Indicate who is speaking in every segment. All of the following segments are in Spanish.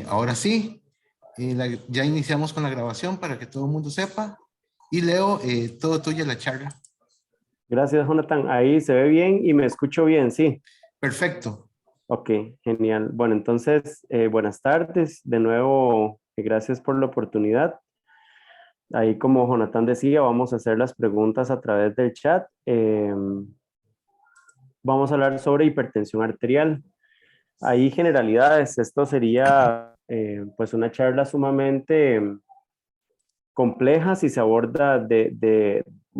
Speaker 1: Ahora sí, ya iniciamos con la grabación para que todo el mundo sepa. Y Leo, todo tuyo la charla.
Speaker 2: Gracias, Jonathan. Ahí se ve bien y me escucho bien, sí.
Speaker 1: Perfecto.
Speaker 2: Ok, genial. Bueno, entonces, buenas tardes. De nuevo, gracias por la oportunidad. Ahí, como Jonathan decía, vamos a hacer las preguntas a través del chat. Vamos a hablar sobre hipertensión arterial. Ahí, generalidades. Esto sería, pues, una charla sumamente compleja si se aborda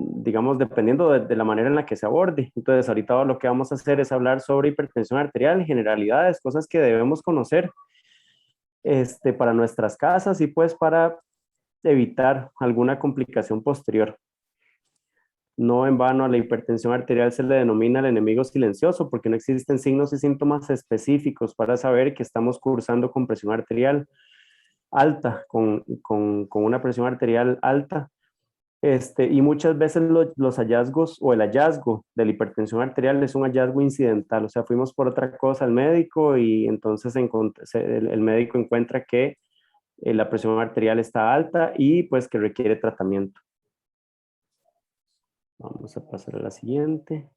Speaker 2: digamos, dependiendo de la manera en la que se aborde. Entonces, ahorita lo que vamos a hacer es hablar sobre hipertensión arterial, generalidades, cosas que debemos conocer para nuestras casas y pues para evitar alguna complicación posterior. No en vano a la hipertensión arterial se le denomina el enemigo silencioso porque no existen signos y síntomas específicos para saber que estamos cursando con presión arterial alta, con una presión arterial alta. Y muchas veces los hallazgos o el hallazgo de la hipertensión arterial es un hallazgo incidental, o sea, fuimos por otra cosa al médico y entonces el médico encuentra que la presión arterial está alta y pues que requiere tratamiento. Vamos a pasar a la siguiente.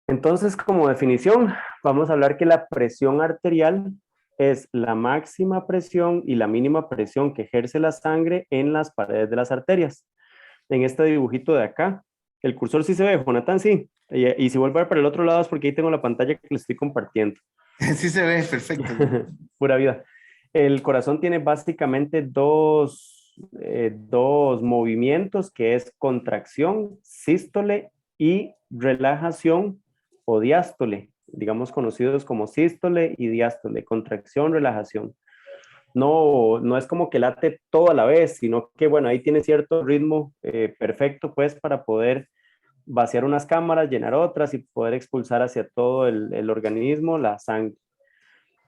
Speaker 2: Entonces, como definición, vamos a hablar que la presión arterial es la máxima presión y la mínima presión que ejerce la sangre en las paredes de las arterias. En este dibujito de acá, el cursor sí se ve, Jonathan, sí. Y si vuelvo a ver para el otro lado es porque ahí tengo la pantalla que le estoy compartiendo.
Speaker 1: Sí se ve, perfecto.
Speaker 2: Pura vida. El corazón tiene básicamente dos movimientos, que es contracción, sístole y relajación o diástole, digamos conocidos como sístole y diástole, contracción, relajación. No es como que late todo a la vez, sino que, bueno, ahí tiene cierto ritmo perfecto, pues, para poder vaciar unas cámaras, llenar otras y poder expulsar hacia todo el organismo la sangre.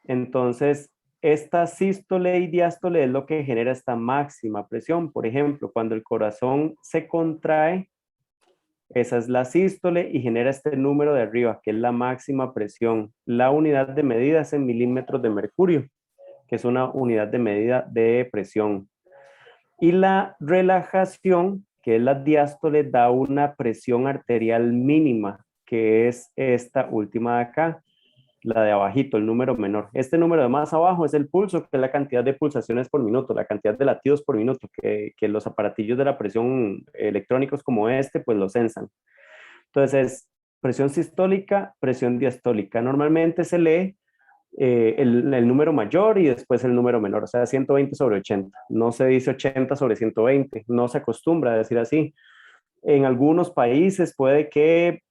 Speaker 2: Entonces, esta sístole y diástole es lo que genera esta máxima presión. Por ejemplo, cuando el corazón se contrae, esa es la sístole y genera este número de arriba, que es la máxima presión. La unidad de medida es en milímetros de mercurio, que es una unidad de medida de presión. Y la relajación, que es la diástole, da una presión arterial mínima, que es esta última de acá, la de abajito, el número menor. Este número de más abajo es el pulso, que es la cantidad de pulsaciones por minuto, la cantidad de latidos por minuto, que los aparatillos de la presión electrónicos como este, pues lo sensan. Entonces es presión sistólica, presión diastólica. Normalmente se lee el número mayor y después el número menor, o sea, 120 sobre 80. No se dice 80 sobre 120, no se acostumbra a decir así. En algunos países puede que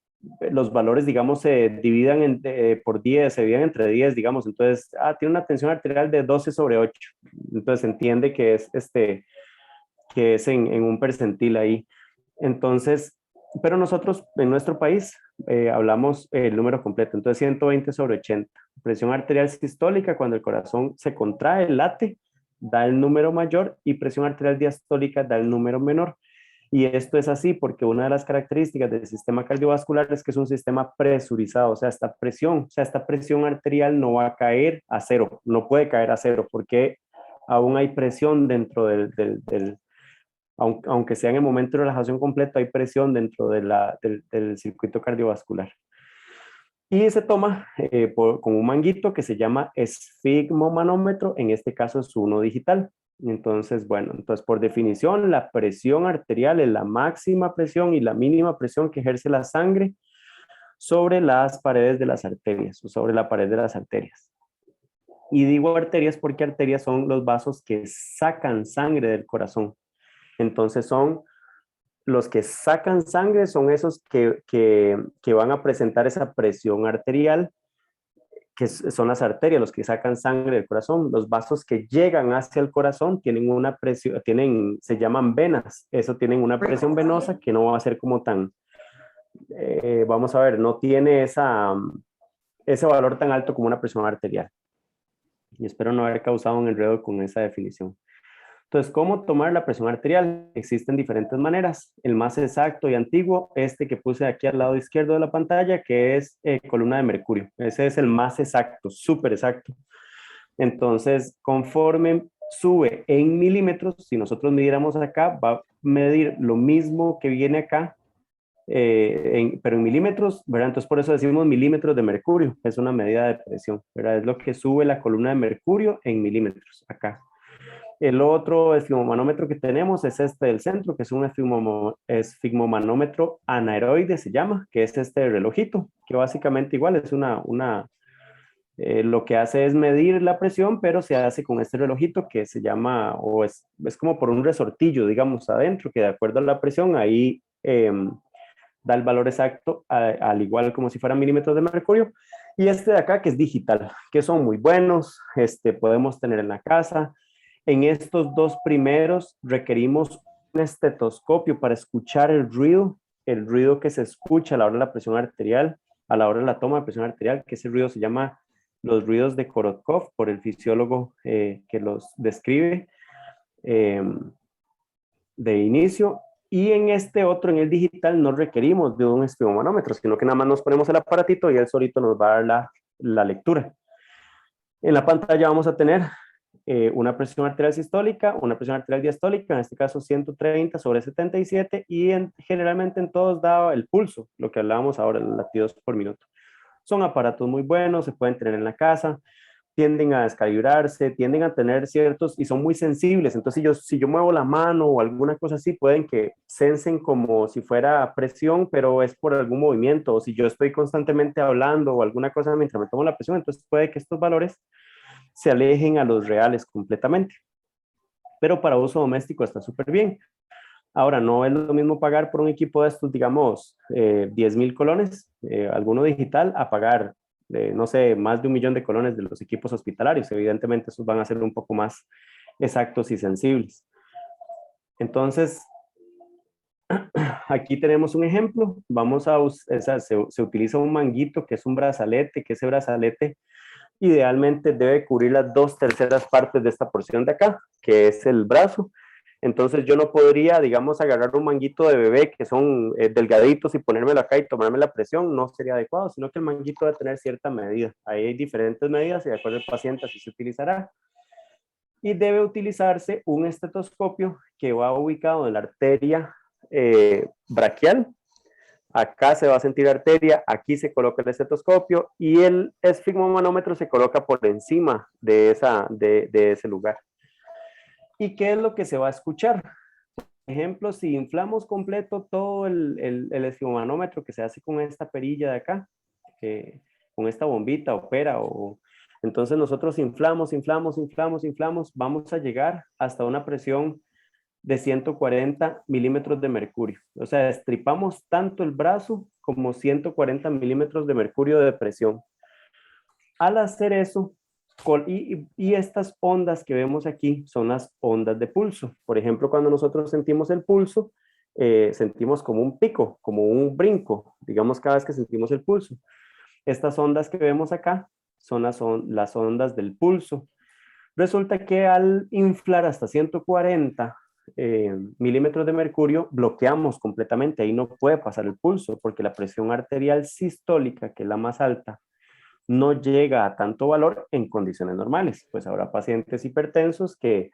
Speaker 2: los valores, digamos, se dividan por 10, se dividan entre 10, digamos, entonces, tiene una tensión arterial de 12 sobre 8, entonces se entiende que es en un percentil ahí. Entonces, pero nosotros en nuestro país hablamos el número completo, entonces 120 sobre 80. Presión arterial sistólica, cuando el corazón se contrae, late, da el número mayor y presión arterial diastólica da el número menor. Y esto es así porque una de las características del sistema cardiovascular es que es un sistema presurizado, o sea, esta presión arterial no va a caer a cero, no puede caer a cero porque aún hay presión dentro aunque sea en el momento de relajación completo, hay presión dentro del circuito cardiovascular. Y se toma con un manguito que se llama esfigmomanómetro, en este caso es uno digital. Entonces, bueno, entonces por definición, la presión arterial es la máxima presión y la mínima presión que ejerce la sangre sobre las paredes de las arterias o sobre la pared de las arterias. Y digo arterias porque arterias son los vasos que sacan sangre del corazón. Entonces son los que sacan sangre, son esos que van a presentar esa presión arterial, que son las arterias, los que sacan sangre del corazón. Los vasos que llegan hacia el corazón tienen una presión, se llaman venas, eso tienen una presión venosa que no va a ser como tan, vamos a ver, no tiene ese valor tan alto como una presión arterial. Y espero no haber causado un enredo con esa definición. Entonces, ¿cómo tomar la presión arterial? Existen diferentes maneras. El más exacto y antiguo, este que puse aquí al lado izquierdo de la pantalla, que es columna de mercurio. Ese es el más exacto, súper exacto. Entonces, conforme sube en milímetros, si nosotros midiéramos acá, va a medir lo mismo que viene acá, pero en milímetros, ¿verdad? Entonces por eso decimos milímetros de mercurio, es una medida de presión, ¿verdad? Es lo que sube la columna de mercurio en milímetros acá. El otro esfigmomanómetro que tenemos es este del centro, que es un esfigmomanómetro anaeroide, se llama, que es este relojito, que básicamente igual es lo que hace es medir la presión, pero se hace con este relojito que se llama, o es como por un resortillo, digamos, adentro, que de acuerdo a la presión, ahí da el valor exacto, al igual como si fueran milímetros de mercurio. Y este de acá, que es digital, que son muy buenos, podemos tener en la casa. En estos dos primeros requerimos un estetoscopio para escuchar el ruido que se escucha a la hora de la presión arterial, a la hora de la toma de presión arterial, que ese ruido se llama los ruidos de Korotkov, por el fisiólogo que los describe de inicio. Y en este otro, en el digital, no requerimos de un esfigmomanómetro, sino que nada más nos ponemos el aparatito y él solito nos va a dar la lectura. En la pantalla vamos a tener una presión arterial sistólica, una presión arterial diastólica, en este caso 130/77, y generalmente en todos da el pulso, lo que hablábamos ahora, los latidos por minuto. Son aparatos muy buenos, se pueden tener en la casa, tienden a descalibrarse, tienden a tener ciertos, y son muy sensibles. Entonces si yo muevo la mano o alguna cosa así, pueden que sensen como si fuera presión, pero es por algún movimiento, o si yo estoy constantemente hablando o alguna cosa mientras me tomo la presión, entonces puede que estos valores se alejen a los reales completamente. Pero para uso doméstico está súper bien. Ahora, no es lo mismo pagar por un equipo de estos, digamos, 10,000 colones, alguno digital, a pagar, no sé, más de 1,000,000 de colones de los equipos hospitalarios. Evidentemente, esos van a ser un poco más exactos y sensibles. Entonces, aquí tenemos un ejemplo. Se utiliza un manguito, que es un brazalete, que ese brazalete idealmente debe cubrir las 2/3 partes de esta porción de acá, que es el brazo. Entonces yo no podría, digamos, agarrar un manguito de bebé que son delgaditos y ponérmelo acá y tomarme la presión, no sería adecuado, sino que el manguito debe tener cierta medida. Ahí hay diferentes medidas y de acuerdo al paciente así se utilizará. Y debe utilizarse un estetoscopio que va ubicado en la arteria braquial. Acá se va a sentir arteria, aquí se coloca el estetoscopio y el esfigmomanómetro se coloca por encima de ese lugar. ¿Y qué es lo que se va a escuchar? Por ejemplo, si inflamos completo todo el esfigmomanómetro que se hace con esta perilla de acá, con esta bombita o pera, entonces nosotros inflamos, vamos a llegar hasta una presión de 140 milímetros de mercurio. O sea, estripamos tanto el brazo como 140 milímetros de mercurio de presión. Al hacer eso, y estas ondas que vemos aquí son las ondas de pulso. Por ejemplo, cuando nosotros sentimos el pulso, sentimos como un pico, como un brinco, digamos, cada vez que sentimos el pulso. Estas ondas que vemos acá son las ondas del pulso. Resulta que al inflar hasta 140 milímetros de mercurio, bloqueamos completamente, ahí no puede pasar el pulso, porque la presión arterial sistólica, que es la más alta, no llega a tanto valor en condiciones normales. Pues habrá pacientes hipertensos que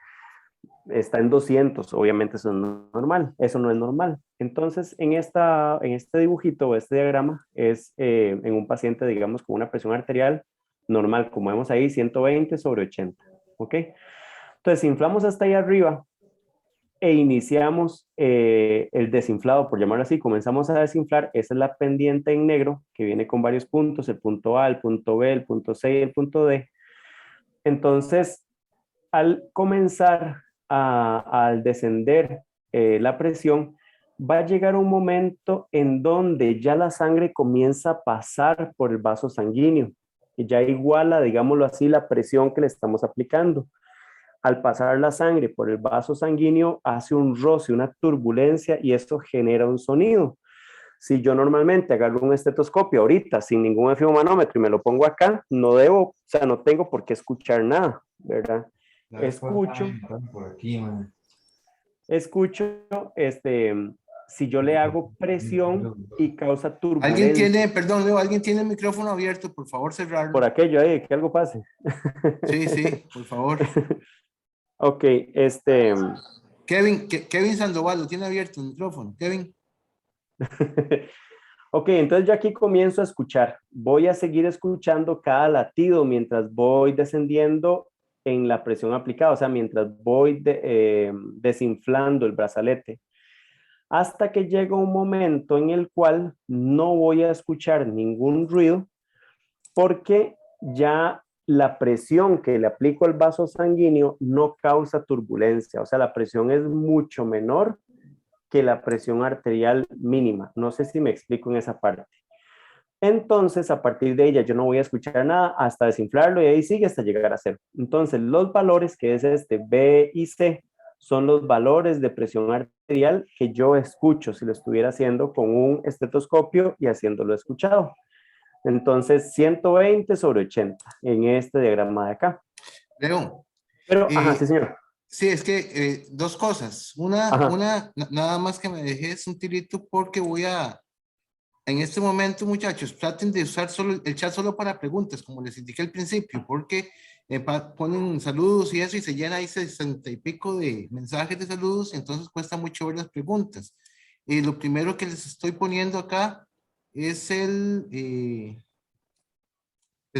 Speaker 2: está en 200, obviamente eso no es normal, eso no es normal. Entonces, en este dibujito o este diagrama es en un paciente, digamos, con una presión arterial normal, como vemos ahí, 120/80, ¿ok? Entonces, si inflamos hasta ahí arriba e iniciamos el desinflado, por llamarlo así, comenzamos a desinflar, esa es la pendiente en negro que viene con varios puntos, el punto A, el punto B, el punto C y el punto D. Entonces, al comenzar al descender la presión, va a llegar un momento en donde ya la sangre comienza a pasar por el vaso sanguíneo y ya iguala, digámoslo así, la presión que le estamos aplicando. Al pasar la sangre por el vaso sanguíneo hace un roce, una turbulencia y esto genera un sonido. Si yo normalmente agarro un estetoscopio ahorita sin ningún esfigmomanómetro y me lo pongo acá, no tengo por qué escuchar nada, ¿verdad? Escucho,
Speaker 1: por aquí, man.
Speaker 2: escucho si yo le hago presión y causa
Speaker 1: Alguien
Speaker 2: turbulencia.
Speaker 1: tiene, perdón, Leo, alguien tiene el micrófono abierto, por favor, cerrarlo.
Speaker 2: Por aquello ahí, que algo pase.
Speaker 1: Sí, sí, por favor.
Speaker 2: Ok,
Speaker 1: Kevin Sandoval, lo tiene abierto el micrófono. Kevin.
Speaker 2: Ok, entonces yo aquí comienzo a escuchar. Voy a seguir escuchando cada latido mientras voy descendiendo en la presión aplicada, o sea, mientras voy desinflando el brazalete, hasta que llega un momento en el cual no voy a escuchar ningún ruido porque ya la presión que le aplico al vaso sanguíneo no causa turbulencia, o sea, la presión es mucho menor que la presión arterial mínima. No sé si me explico en esa parte. Entonces, a partir de ella, yo no voy a escuchar nada hasta desinflarlo y ahí sigue hasta llegar a cero. Entonces, los valores, que es este B y C, son los valores de presión arterial que yo escucho si lo estuviera haciendo con un estetoscopio y haciéndolo escuchado. Entonces, 120 sobre 80 en este diagrama de acá.
Speaker 1: Leo.
Speaker 2: Pero, ajá, sí, señor.
Speaker 1: Sí, es que dos cosas.
Speaker 2: Ajá.
Speaker 1: Nada más que me dejes un tirito porque en este momento, muchachos, traten de usar solo el chat solo para preguntas, como les indiqué al principio, porque ponen saludos y eso y se llena ahí 60 y pico de mensajes de saludos, y entonces cuesta mucho ver las preguntas. Lo primero que les estoy poniendo acá es el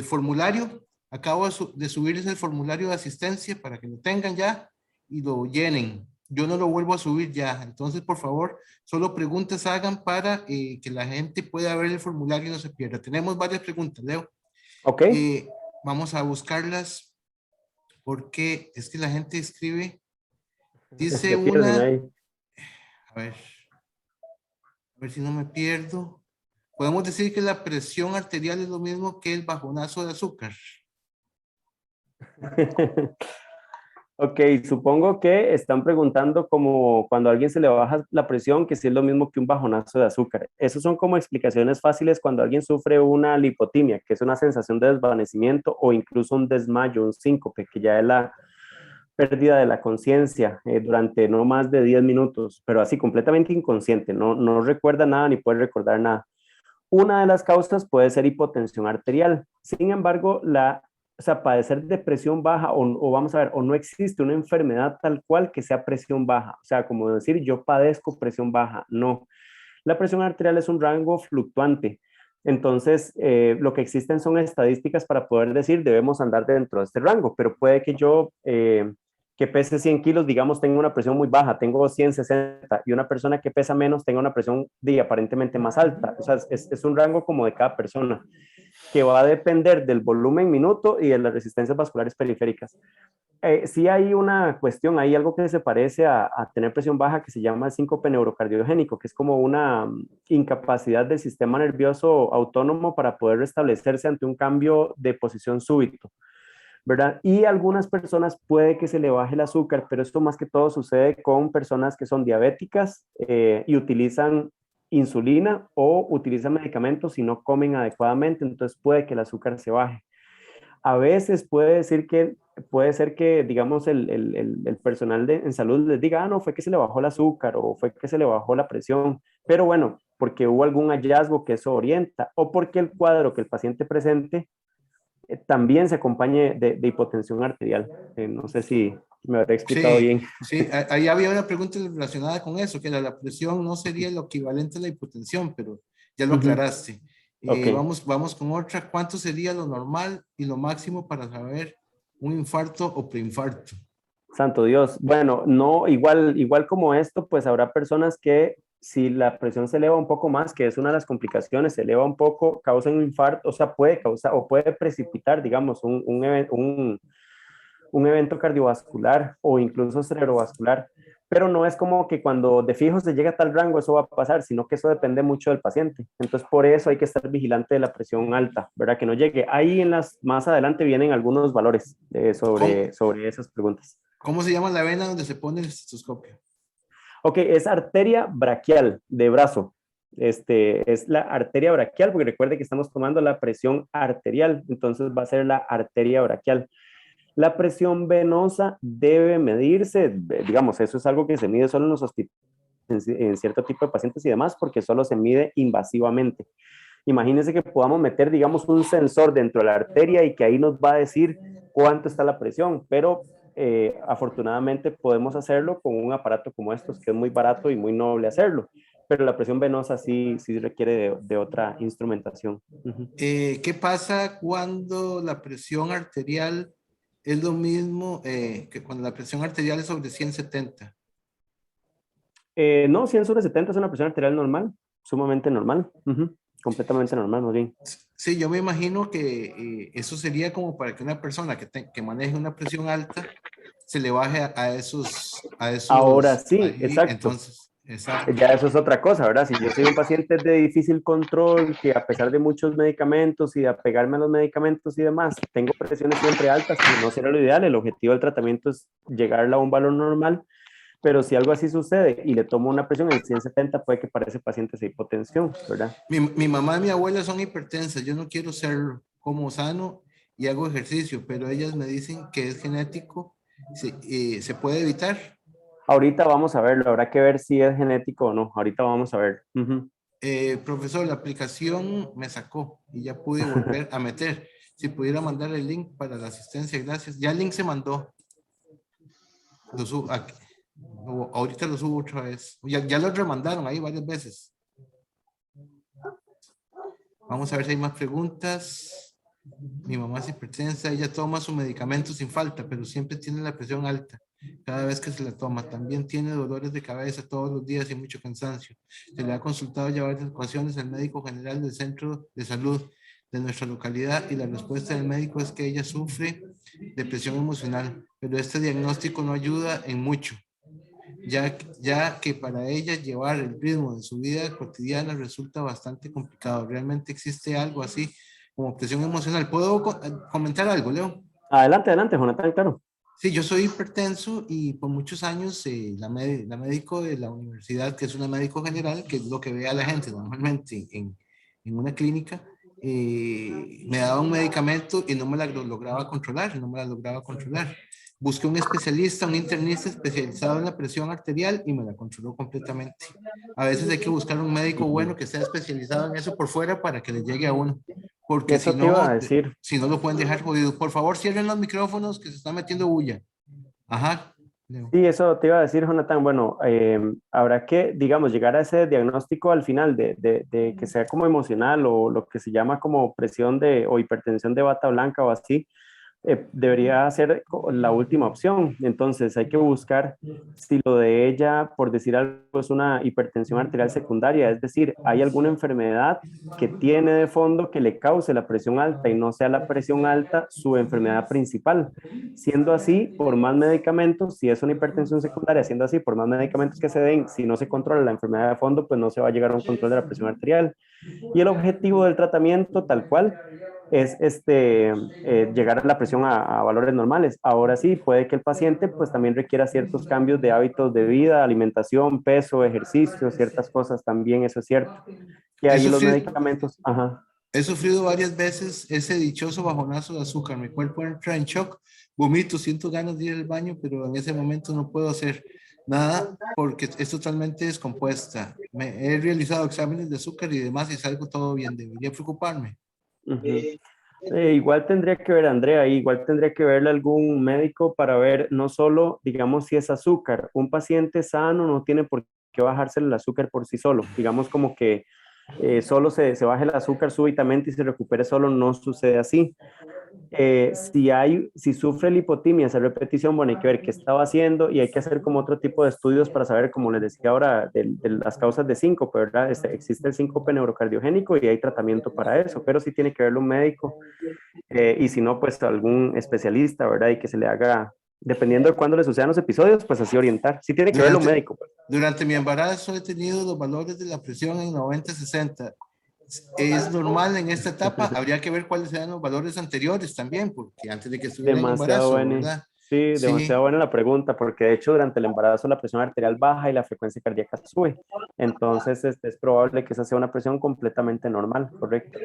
Speaker 1: formulario. Acabo de subirles el formulario de asistencia para que lo tengan ya y lo llenen. Yo no lo vuelvo a subir ya. Entonces, por favor, solo preguntas hagan para que la gente pueda ver el formulario y no se pierda. Tenemos varias preguntas, Leo.
Speaker 2: Ok.
Speaker 1: Vamos a buscarlas porque es que la gente escribe. Dice
Speaker 2: Se pierden
Speaker 1: una,
Speaker 2: ahí.
Speaker 1: a ver si no me pierdo. Podemos decir que la presión arterial es lo mismo que el bajonazo de azúcar.
Speaker 2: Ok, supongo que están preguntando como cuando a alguien se le baja la presión, que si es lo mismo que un bajonazo de azúcar. Esas son como explicaciones fáciles cuando alguien sufre una lipotimia, que es una sensación de desvanecimiento o incluso un desmayo, un síncope, que ya es la pérdida de la conciencia durante no más de 10 minutos, pero así completamente inconsciente, no recuerda nada ni puede recordar nada. Una de las causas puede ser hipotensión arterial. Sin embargo, o sea, padecer de presión baja o vamos a ver, o no existe una enfermedad tal cual que sea presión baja. O sea, como decir, yo padezco presión baja. No. La presión arterial es un rango fluctuante. Entonces, lo que existen son estadísticas para poder decir, debemos andar dentro de este rango, pero puede que yo, que pese 100 kilos, digamos, tenga una presión muy baja, tengo 160, y una persona que pesa menos tenga una presión aparentemente más alta. O sea, es un rango como de cada persona, que va a depender del volumen minuto y de las resistencias vasculares periféricas. Sí hay una cuestión, hay algo que se parece a tener presión baja que se llama síncope neurocardiogénico, que es como una incapacidad del sistema nervioso autónomo para poder restablecerse ante un cambio de posición súbito, ¿verdad? Y a algunas personas puede que se le baje el azúcar, pero esto más que todo sucede con personas que son diabéticas y utilizan insulina o utilizan medicamentos y no comen adecuadamente, entonces puede que el azúcar se baje. A veces puede ser que, digamos, el personal en salud les diga, ah, no, fue que se le bajó el azúcar o fue que se le bajó la presión, pero bueno, porque hubo algún hallazgo que eso orienta o porque el cuadro que el paciente presente también se acompañe de hipotensión arterial. No sé si me habré explicado
Speaker 1: Sí,
Speaker 2: bien.
Speaker 1: sí, ahí había una pregunta relacionada con eso, que la presión no sería lo equivalente a la hipotensión, pero ya lo
Speaker 2: Ujú.
Speaker 1: aclaraste.
Speaker 2: Ok.
Speaker 1: Vamos con otra. ¿Cuánto sería lo normal y lo máximo para saber un infarto o preinfarto?
Speaker 2: Santo Dios. Bueno, no, igual como esto, pues habrá personas que si la presión se eleva un poco más, que es una de las complicaciones, se eleva un poco, causa un infarto, o sea, puede causar o puede precipitar, digamos, un evento cardiovascular o incluso cerebrovascular. Pero no es como que cuando de fijo se llega a tal rango eso va a pasar, sino que eso depende mucho del paciente. Entonces, por eso hay que estar vigilante de la presión alta, ¿verdad? Que no llegue. Ahí más adelante vienen algunos valores
Speaker 1: ¿Cómo,
Speaker 2: sobre esas preguntas.
Speaker 1: cómo se llama la vena donde se pone el estetoscopio?
Speaker 2: Ok, es arteria braquial de brazo. Es la arteria braquial, porque recuerde que estamos tomando la presión arterial, entonces va a ser la arteria braquial. La presión venosa debe medirse, digamos, eso es algo que se mide solo en los hospitales en cierto tipo de pacientes y demás, porque solo se mide invasivamente. Imagínense que podamos meter, digamos, un sensor dentro de la arteria y que ahí nos va a decir cuánto está la presión, pero afortunadamente podemos hacerlo con un aparato como estos, que es muy barato y muy noble hacerlo, pero la presión venosa sí requiere de otra instrumentación.
Speaker 1: ¿Qué pasa cuando la presión arterial es lo mismo que cuando la presión arterial es sobre 170?
Speaker 2: No, 100 sobre 70 es una presión arterial normal, sumamente normal, completamente normal, más bien.
Speaker 1: Sí, yo me imagino que eso sería como para que una persona que maneje una presión alta se le baje a
Speaker 2: Ahora
Speaker 1: esos,
Speaker 2: sí,
Speaker 1: ahí,
Speaker 2: exacto.
Speaker 1: entonces, exacto.
Speaker 2: Ya eso es otra cosa, ¿verdad? Si yo soy un paciente de difícil control, que a pesar de muchos medicamentos y de apegarme a los medicamentos y demás, tengo presiones siempre altas, que no será lo ideal. El objetivo del tratamiento es llegar a un valor normal, pero si algo así sucede y le tomo una presión en 170, puede que para ese paciente sea hipotensión, ¿verdad?
Speaker 1: Mi mamá y mi abuela son hipertensas, yo no quiero ser como sano y hago ejercicio, pero ellas me dicen que es genético, se puede evitar.
Speaker 2: Ahorita vamos a verlo, habrá que ver si es genético o no. Ahorita vamos a ver.
Speaker 1: Profesor, la aplicación me sacó y ya pude volver a meter. Si pudiera mandar el link para la asistencia, gracias. Ya el link se mandó. Lo subo aquí. Ahorita lo subo otra vez. Ya lo remandaron ahí varias veces. Vamos a ver si hay más preguntas. Mi mamá es hipertensa, ella toma su medicamento sin falta, pero siempre tiene la presión alta cada vez que se la toma. También tiene dolores de cabeza todos los días y mucho cansancio. Se le ha consultado ya varias ocasiones al médico general del centro de salud de nuestra localidad y la respuesta del médico es que ella sufre depresión emocional, pero este diagnóstico no ayuda en mucho, ya que para ella llevar el ritmo de su vida cotidiana resulta bastante complicado. Realmente existe algo así como presión emocional. ¿Puedo comentar algo, Leo?
Speaker 2: Adelante, adelante, Jonathan, claro.
Speaker 1: Sí, yo soy hipertenso y por muchos años la médico de la universidad, que es una médico general, que es lo que ve a la gente normalmente en una clínica, me daba un medicamento y no me la lograba controlar, no me la lograba controlar. Busqué un especialista, un internista especializado en la presión arterial y me la controló completamente. A veces hay que buscar un médico bueno que esté especializado en eso por fuera para que le llegue a uno, porque
Speaker 2: Eso te iba a decir.
Speaker 1: si no lo pueden dejar jodido. Por favor, cierren los micrófonos que se está metiendo bulla. Ajá, Leo.
Speaker 2: Sí, eso te iba a decir, Jonathan. Bueno, habrá que, digamos, llegar a ese diagnóstico al final de que sea como emocional o lo que se llama como presión o hipertensión de bata blanca o así. Debería ser la última opción. Entonces hay que buscar si lo de ella, por decir algo, es una hipertensión arterial secundaria, es decir, hay alguna enfermedad que tiene de fondo que le cause la presión alta y no sea la presión alta su enfermedad principal. Siendo así, por más medicamentos, si es una hipertensión secundaria, siendo así, por más medicamentos que se den, si no se controla la enfermedad de fondo, pues no se va a llegar a un control de la presión arterial. Y el objetivo del tratamiento, tal cual, es llegar a la presión a valores normales. Ahora sí, puede que el paciente pues también requiera ciertos cambios de hábitos de vida, alimentación, peso, ejercicio, ciertas cosas también, eso es cierto. Que
Speaker 1: He
Speaker 2: ahí los
Speaker 1: sufrido,
Speaker 2: medicamentos, ajá.
Speaker 1: he sufrido varias veces ese dichoso bajonazo de azúcar. Mi cuerpo entra en shock, vomito, siento ganas de ir al baño, pero en ese momento no puedo hacer nada porque es totalmente descompuesta. Me he realizado exámenes de azúcar y demás y salgo todo bien. ¿Debería preocuparme?
Speaker 2: Igual tendría que ver, Andrea, igual tendría que verle algún médico para ver no solo, digamos, si es azúcar. Un paciente sano no tiene por qué bajarse el azúcar por sí solo. Digamos como que solo se baje el azúcar súbitamente y se recupere solo, no sucede así. Si sufre lipotimia, esa repetición, bueno, hay que ver qué estaba haciendo y hay que hacer como otro tipo de estudios para saber, como les decía ahora, de las causas de síncope, ¿verdad? Existe el síncope neurocardiogénico y hay tratamiento para eso, pero sí tiene que verlo un médico y si no, pues algún especialista, ¿verdad? Y que se le haga, dependiendo de cuándo le sucedan los episodios, pues así orientar. Sí tiene que verlo un
Speaker 1: Durante,
Speaker 2: médico, pues.
Speaker 1: durante mi embarazo he tenido los valores de la presión en 90-60. ¿Es normal en esta etapa? Habría que ver cuáles eran los valores anteriores también, porque antes de que estuviera en
Speaker 2: Demasiado
Speaker 1: embarazo,
Speaker 2: buena,
Speaker 1: ¿verdad?
Speaker 2: sí, demasiado
Speaker 1: Sí,
Speaker 2: buena la pregunta, porque de hecho durante el embarazo la presión arterial baja y la frecuencia cardíaca sube. Entonces es probable que esa sea una presión completamente normal, correcto.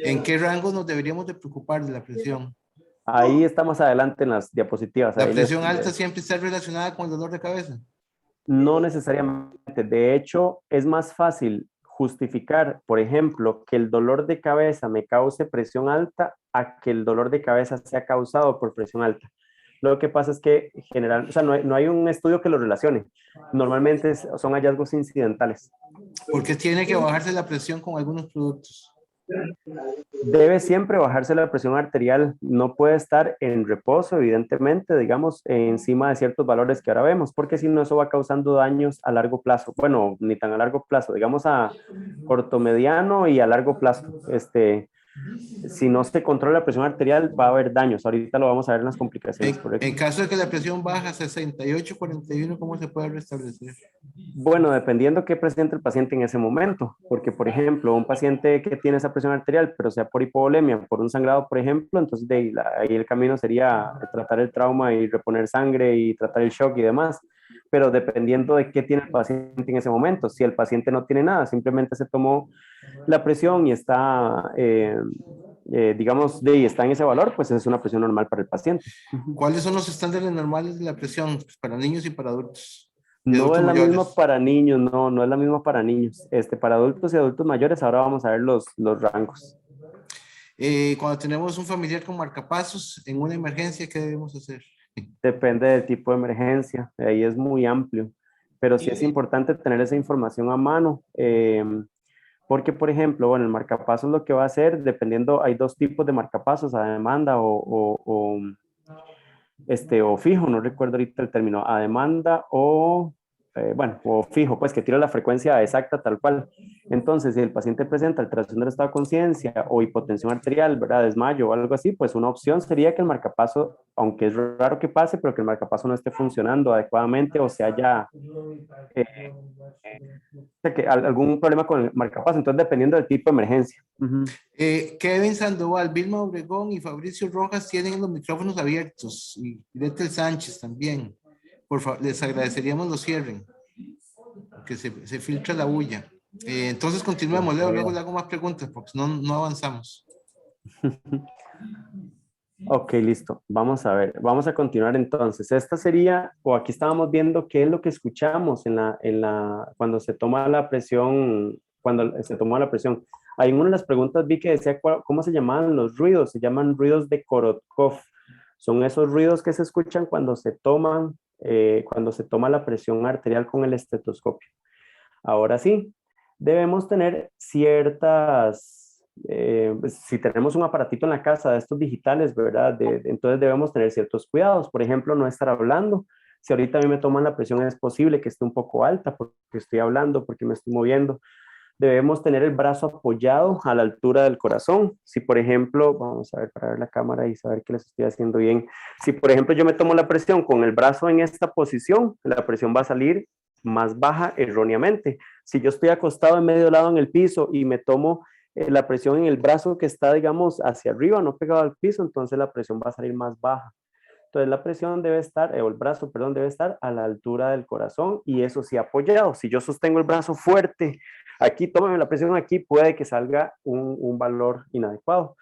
Speaker 1: ¿en qué rango nos deberíamos de preocupar de la presión?
Speaker 2: Ahí está más adelante en las diapositivas.
Speaker 1: ¿La
Speaker 2: Ahí
Speaker 1: presión alta siempre está relacionada con el dolor de cabeza?
Speaker 2: No necesariamente. De hecho, es más fácil justificar, por ejemplo, que el dolor de cabeza me cause presión alta a que el dolor de cabeza sea causado por presión alta. Lo que pasa es que general, o sea, no hay un estudio que lo relacione. Normalmente son hallazgos incidentales.
Speaker 1: Porque tiene que bajarse la presión con algunos productos.
Speaker 2: Debe siempre bajarse la presión arterial, no puede estar en reposo, evidentemente, digamos, encima de ciertos valores que ahora vemos, porque si no, eso va causando daños a largo plazo. Bueno, ni tan a largo plazo, digamos a corto, mediano y a largo plazo. Si no se controla la presión arterial, va a haber daños. Ahorita lo vamos a ver en las complicaciones,
Speaker 1: En
Speaker 2: ¿correcto?
Speaker 1: caso de que la presión baja a 68/41, ¿cómo se puede restablecer?
Speaker 2: Bueno, dependiendo qué presente el paciente en ese momento, porque por ejemplo, un paciente que tiene esa presión arterial, pero sea por hipovolemia, por un sangrado, por ejemplo, entonces ahí el camino sería tratar el trauma y reponer sangre y tratar el shock y demás, pero dependiendo de qué tiene el paciente en ese momento. Si el paciente no tiene nada, simplemente se tomó la presión y está, digamos, está en ese valor, pues es una presión normal para el paciente.
Speaker 1: ¿Cuáles son los estándares normales de la presión, pues, para niños y para adultos y
Speaker 2: No es
Speaker 1: adultos
Speaker 2: la misma
Speaker 1: mayores?
Speaker 2: para niños, no es la misma para niños. Para adultos y adultos mayores, ahora vamos a ver los rangos.
Speaker 1: Cuando tenemos un familiar con marcapasos en una emergencia, ¿qué debemos hacer?
Speaker 2: Depende del tipo de emergencia, ahí es muy amplio, pero sí es importante tener esa información a mano, porque por ejemplo, bueno, el marcapasos lo que va a hacer, dependiendo, hay dos tipos de marcapasos, a demanda o fijo, no recuerdo ahorita el término, a demanda bueno, o fijo, pues que tira la frecuencia exacta tal cual. Entonces, si el paciente presenta alteración del estado de conciencia o hipotensión arterial, ¿verdad? Desmayo o algo así, pues una opción sería que el marcapaso, aunque es raro que pase, pero que el marcapaso no esté funcionando adecuadamente o se haya algún problema con el marcapaso. Entonces, dependiendo del tipo de emergencia.
Speaker 1: Kevin Sandoval, Vilma Obregón y Fabricio Rojas tienen los micrófonos abiertos y Gretel Sánchez también. Por favor, les agradeceríamos lo cierren, porque se filtra la bulla. Entonces continuemos, Leo, luego le hago más preguntas porque no avanzamos.
Speaker 2: Ok, listo. Vamos a ver. Vamos a continuar entonces. Esta sería, o aquí estábamos viendo qué es lo que escuchamos cuando se toma la presión, cuando se toma la presión. Ahí en una de las preguntas vi que decía cómo se llamaban los ruidos. Se llaman ruidos de Korotkov. Son esos ruidos que se escuchan cuando se toma la presión arterial con el estetoscopio. Ahora sí, debemos tener pues, si tenemos un aparatito en la casa de estos digitales, ¿verdad? Entonces debemos tener ciertos cuidados. Por ejemplo, no estar hablando. Si ahorita a mí me toman la presión, es posible que esté un poco alta porque estoy hablando, porque me estoy moviendo. Debemos tener el brazo apoyado a la altura del corazón. Si, por ejemplo, vamos a ver para ver la cámara y saber que les estoy haciendo bien. Si, por ejemplo, yo me tomo la presión con el brazo en esta posición, la presión va a salir más baja erróneamente. Si yo estoy acostado en medio lado en el piso y me tomo la presión en el brazo que está, digamos, hacia arriba, no pegado al piso, entonces la presión va a salir más baja. Entonces la presión debe estar, o el brazo, perdón, debe estar a la altura del corazón y eso sí apoyado. Si yo sostengo el brazo fuerte, aquí, tómame la presión aquí, puede que salga un valor inadecuado.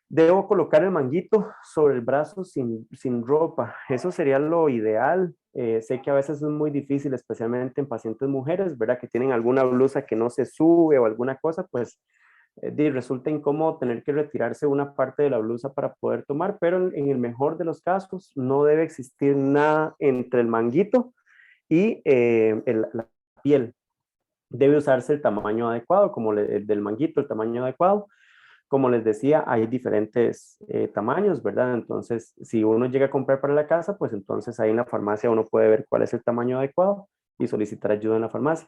Speaker 2: Debo colocar el manguito sobre el brazo sin ropa. Eso sería lo ideal. Sé que a veces es muy difícil, especialmente en pacientes mujeres, ¿verdad? Que tienen alguna blusa que no se sube o alguna cosa, pues resulta incómodo tener que retirarse una parte de la blusa para poder tomar, pero en el mejor de los casos no debe existir nada entre el manguito y la piel. Debe usarse el tamaño adecuado, como el del manguito, el tamaño adecuado. Como les decía, hay diferentes tamaños, ¿verdad? Entonces, si uno llega a comprar para la casa, pues entonces ahí en la farmacia uno puede ver cuál es el tamaño adecuado y solicitar ayuda en la farmacia.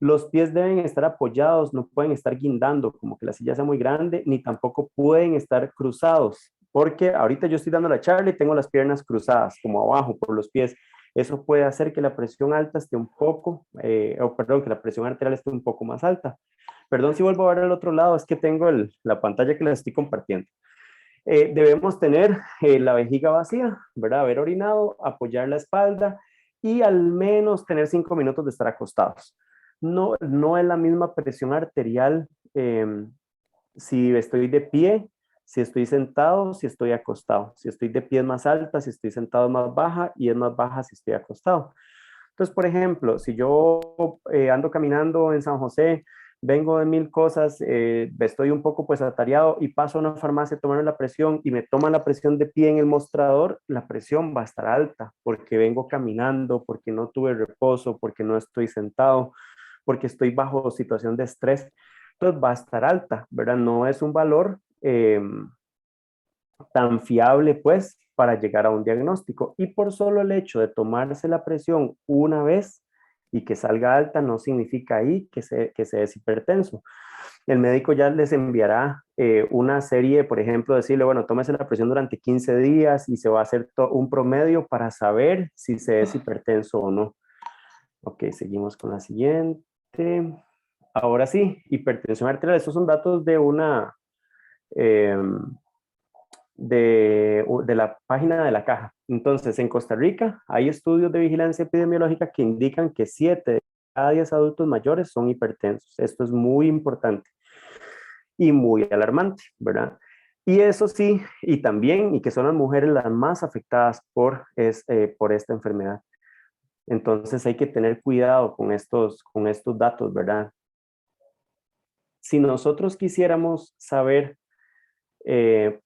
Speaker 2: Los pies deben estar apoyados, no pueden estar guindando, como que la silla sea muy grande, ni tampoco pueden estar cruzados, porque ahorita yo estoy dando la charla y tengo las piernas cruzadas, como abajo por los pies. Eso puede hacer que la presión alta esté un poco, perdón, que la presión arterial esté un poco más alta. Perdón si vuelvo a ver al otro lado, es que tengo la pantalla que les estoy compartiendo. Debemos tener la vejiga vacía, ¿verdad? Haber orinado, apoyar la espalda y al menos tener 5 minutos de estar acostados. No es la misma presión arterial si estoy de pie, si estoy sentado, si estoy acostado. Si estoy de pie es más alta, si estoy sentado es más baja y es más baja si estoy acostado. Entonces, por ejemplo, si yo ando caminando en San José, vengo de mil cosas, estoy un poco pues atareado y paso a una farmacia a tomarme la presión y me toman la presión de pie en el mostrador, la presión va a estar alta porque vengo caminando, porque no tuve reposo, porque no estoy sentado, porque estoy bajo situación de estrés. Entonces va a estar alta, ¿verdad? No es un valor tan fiable pues para llegar a un diagnóstico. Y por solo el hecho de tomarse la presión una vez y que salga alta no significa ahí que se es hipertenso. El médico ya les enviará una serie, por ejemplo, decirle, bueno, tómese la presión durante 15 días y se va a hacer un promedio para saber si se es hipertenso o no. Ok, seguimos con la siguiente. Ahora sí, hipertensión arterial. Estos son datos de una, eh, de la página de la caja. Entonces, en Costa Rica hay estudios de vigilancia epidemiológica que indican que 7 de cada 10 adultos mayores son hipertensos. Esto es muy importante y muy alarmante, ¿verdad? Y eso sí, y también, y que son las mujeres las más afectadas por esta enfermedad. Entonces hay que tener cuidado con estos datos, ¿verdad? Si nosotros quisiéramos saber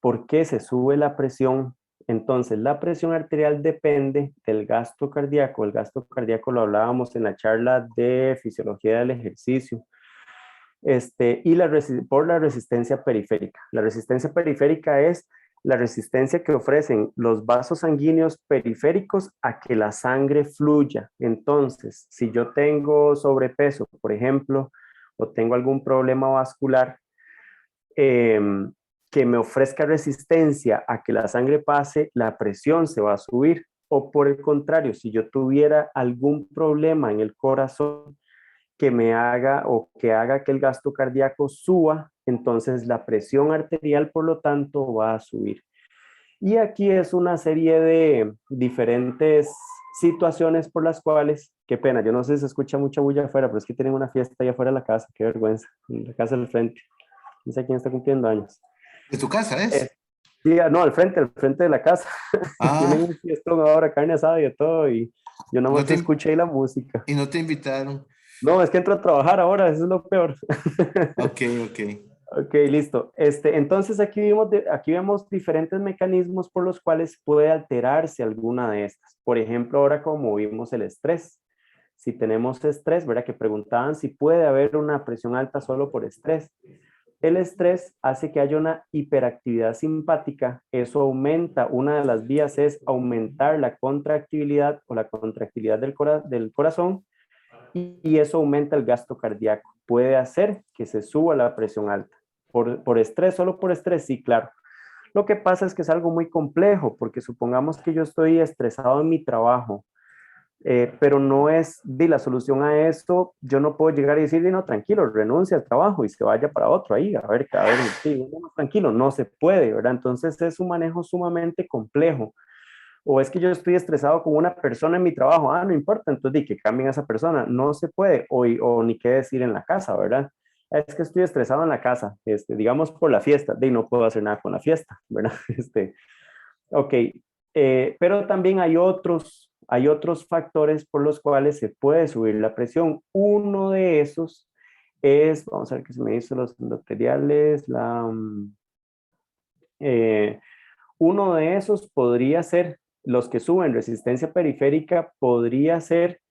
Speaker 2: por qué se sube la presión, entonces la presión arterial depende del gasto cardíaco. El gasto cardíaco lo hablábamos en la charla de fisiología del ejercicio. Y por la resistencia periférica. La resistencia periférica es la resistencia que ofrecen los vasos sanguíneos periféricos a que la sangre fluya. Entonces, si yo tengo sobrepeso, por ejemplo, o tengo algún problema vascular, que me ofrezca resistencia a que la sangre pase, la presión se va a subir. O por el contrario, si yo tuviera algún problema en el corazón que me haga o que haga que el gasto cardíaco suba, entonces la presión arterial, por lo tanto, va a subir. Y aquí es una serie de diferentes situaciones por las cuales, qué pena, yo no sé si se escucha mucha bulla afuera, pero es que tienen una fiesta allá afuera de la casa, qué vergüenza, en la casa del frente. No sé quién está cumpliendo años.
Speaker 1: ¿De tu casa es?
Speaker 2: Sí, no, al frente de la casa. Tienen
Speaker 1: Ah,
Speaker 2: un fiestón ahora, carne asada y de todo, y yo nada
Speaker 1: no
Speaker 2: más
Speaker 1: te,
Speaker 2: escucho ahí la música.
Speaker 1: y no te invitaron.
Speaker 2: No, es que entro a trabajar ahora, eso es lo peor.
Speaker 1: Ok, ok.
Speaker 2: Ok, listo. Entonces aquí vemos diferentes mecanismos por los cuales puede alterarse alguna de estas. Por ejemplo, ahora como vimos el estrés. Si tenemos estrés, ¿verdad? Que preguntaban si puede haber una presión alta solo por estrés. El estrés hace que haya una hiperactividad simpática. Eso aumenta, una de las vías es aumentar la contractibilidad o la contractilidad del corazón y eso aumenta el gasto cardíaco. Puede hacer que se suba la presión alta. Por estrés, solo por estrés, sí, claro. Lo que pasa es que es algo muy complejo, porque supongamos que yo estoy estresado en mi trabajo, pero no es de la solución a esto. Yo no puedo llegar y decir, no, tranquilo, renuncia al trabajo y se vaya para otro ahí, a ver, sí, no, tranquilo, no se puede, ¿verdad? Entonces es un manejo sumamente complejo. O es que yo estoy estresado con una persona en mi trabajo, no importa, entonces di que cambien a esa persona, no se puede, o ni qué decir en la casa, ¿verdad? Es que estoy estresado en la casa, digamos por la fiesta, de no puedo hacer nada con la fiesta, ¿verdad? Ok, pero también hay otros factores por los cuales se puede subir la presión. Uno de esos es, vamos a ver qué se me hizo los endoteliales, eh, uno de esos podría ser, los que suben resistencia periférica, podría ser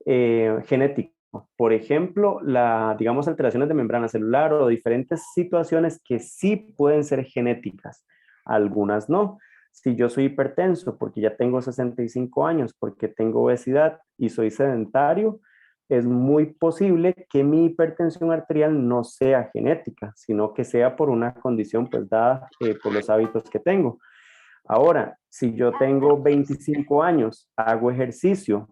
Speaker 2: genético. Por ejemplo, digamos, alteraciones de membrana celular o diferentes situaciones que sí pueden ser genéticas, algunas no. Si yo soy hipertenso porque ya tengo 65 años, porque tengo obesidad y soy sedentario, es muy posible que mi hipertensión arterial no sea genética, sino que sea por una condición pues dada por los hábitos que tengo. Ahora, si yo tengo 25 años, hago ejercicio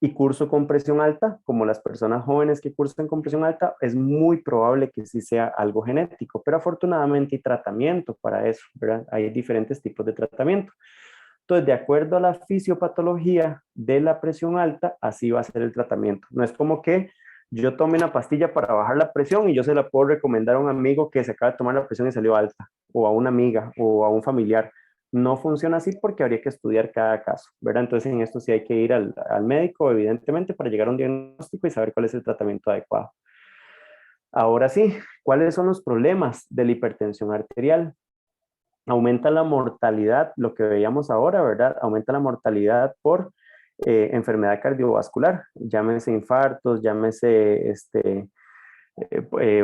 Speaker 2: y curso con presión alta, como las personas jóvenes que cursan con presión alta, es muy probable que sí sea algo genético, pero afortunadamente hay tratamiento para eso, ¿verdad? Hay diferentes tipos de tratamiento. Entonces, de acuerdo a la fisiopatología de la presión alta, así va a ser el tratamiento. No es como que yo tome una pastilla para bajar la presión y yo se la puedo recomendar a un amigo que se acaba de tomar la presión y salió alta, o a una amiga, o a un familiar. No funciona así porque habría que estudiar cada caso, ¿verdad? Entonces en esto sí hay que ir al médico, evidentemente, para llegar a un diagnóstico y saber cuál es el tratamiento adecuado. Ahora sí, ¿cuáles son los problemas de la hipertensión arterial? Aumenta la mortalidad, lo que veíamos ahora, ¿verdad? Aumenta la mortalidad por enfermedad cardiovascular, llámese infartos, llámese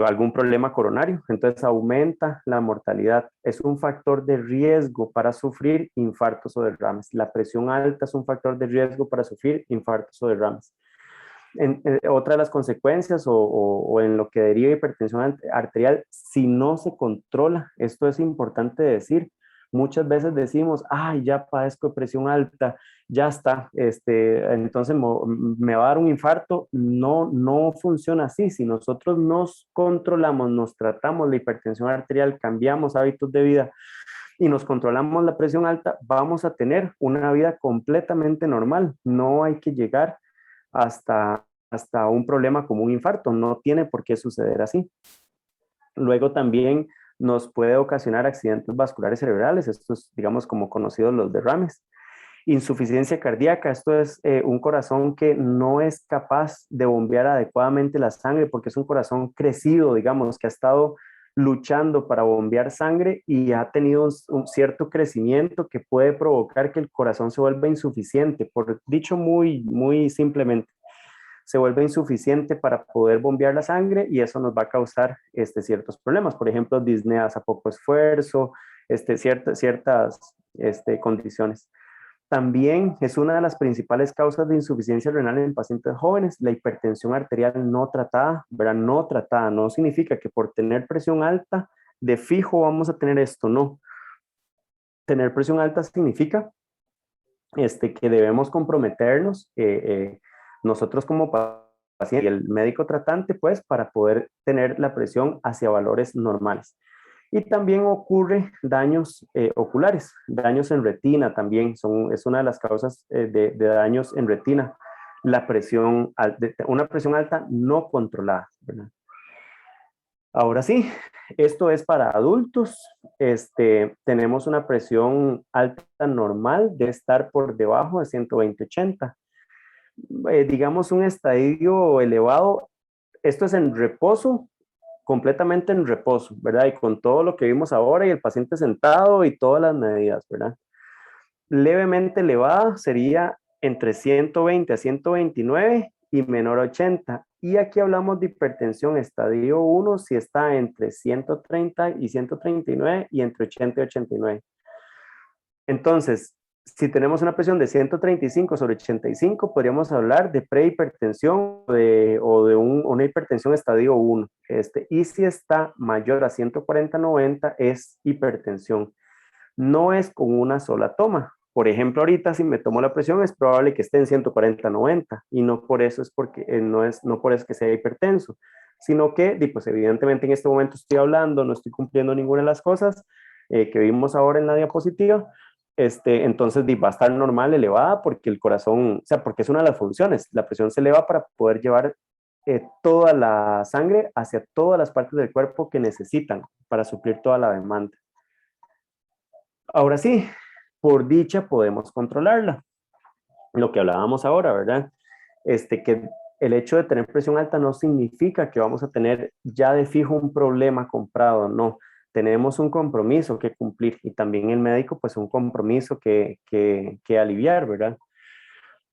Speaker 2: algún problema coronario. Entonces aumenta la mortalidad. Es un factor de riesgo para sufrir infartos o derrames. La presión alta es un factor de riesgo para sufrir infartos o derrames. Otra de las consecuencias o en lo que deriva hipertensión arterial, si no se controla, esto es importante decir, muchas veces decimos, ay, ya padezco de presión alta, ya está, entonces me va a dar un infarto. No, no funciona así. Si nosotros nos controlamos, nos tratamos la hipertensión arterial, cambiamos hábitos de vida y nos controlamos la presión alta, vamos a tener una vida completamente normal. No hay que llegar hasta un problema como un infarto. No tiene por qué suceder así. Luego también nos puede ocasionar accidentes vasculares cerebrales. Esto es, digamos, como conocidos los derrames. Insuficiencia cardíaca, esto es un corazón que no es capaz de bombear adecuadamente la sangre porque es un corazón crecido, digamos, que ha estado luchando para bombear sangre y ha tenido un cierto crecimiento que puede provocar que el corazón se vuelva insuficiente. Por dicho muy simplemente, se vuelve insuficiente para poder bombear la sangre y eso nos va a causar ciertos problemas. Por ejemplo, disneas a poco esfuerzo, ciertas condiciones. También es una de las principales causas de insuficiencia renal en pacientes jóvenes, la hipertensión arterial no tratada, ¿verdad? No tratada, no significa que por tener presión alta de fijo vamos a tener esto, no. Tener presión alta significa que debemos comprometernos nosotros como paciente y el médico tratante, pues, para poder tener la presión hacia valores normales. Y también ocurre daños oculares, daños en retina también, es una de las causas de daños en retina, una presión alta no controlada, ¿verdad? Ahora sí, esto es para adultos. Tenemos una presión alta normal de estar por debajo de 120/80. Digamos un estadio elevado, esto es en reposo, completamente en reposo, ¿verdad? Y con todo lo que vimos ahora y el paciente sentado y todas las medidas, ¿verdad? Levemente elevada sería entre 120 a 129 y menor a 80. Y aquí hablamos de hipertensión estadio 1 si está entre 130 y 139 y entre 80 y 89. Entonces, si tenemos una presión de 135 sobre 85, podríamos hablar de prehipertensión o de una hipertensión estadio 1. Y si está mayor a 140/90 es hipertensión. No es con una sola toma. Por ejemplo, ahorita si me tomo la presión es probable que esté en 140/90 y no por eso es porque no por eso que sea hipertenso, sino que pues evidentemente en este momento estoy hablando, no estoy cumpliendo ninguna de las cosas que vimos ahora en la diapositiva. Entonces va a estar normal, elevada, porque el corazón, o sea, porque es una de las funciones, la presión se eleva para poder llevar toda la sangre hacia todas las partes del cuerpo que necesitan para suplir toda la demanda. Ahora sí, por dicha podemos controlarla. Lo que hablábamos ahora, ¿verdad? Que el hecho de tener presión alta no significa que vamos a tener ya de fijo un problema comprado, no. Tenemos un compromiso que cumplir y también el médico, pues un compromiso que aliviar, ¿verdad?